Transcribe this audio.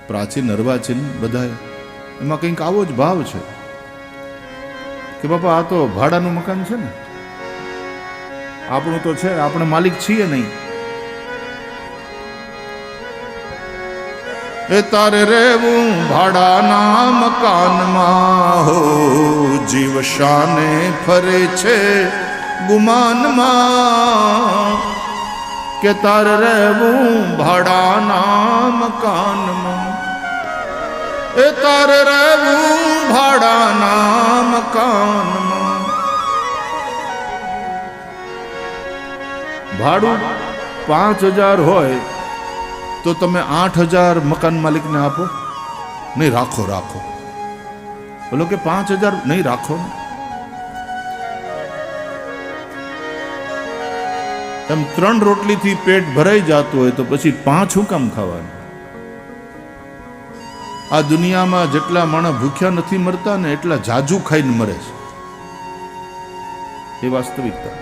પ્રાચીન અર્વાચીન બધા એમાં કંઈક આવો જ ભાવ છે કે બાપા આ તો ભાડાનું મકાન છે ને, આપણું તો છે, આપણે માલિક છીએ નહીં. એ તારે રેવું ભાડાના મકાનમાં હો, જીવ શાને ફરે છે ગુમાનમાં. કે તારે રેવું ભાડાના મકાનમાં, એ તારે રેવું ભાડાના મકાનમાં. ભાડું 5,000 હોય તો તમે 8,000 મકાન માલિકને આપો? નહીં, રાખો રાખો. બોલો કે 5,000 નહીં, રાખો. એમ 3 રોટલીથી પેટ ભરાઈ જતું હોય તો પછી 5 શું કામ ખાવાનું? આ દુનિયામાં જેટલા માણસ ભૂખ્યા નથી મરતા ને એટલા જાજુ ખાઈને મરે છે. એ વાસ્તવિકતા.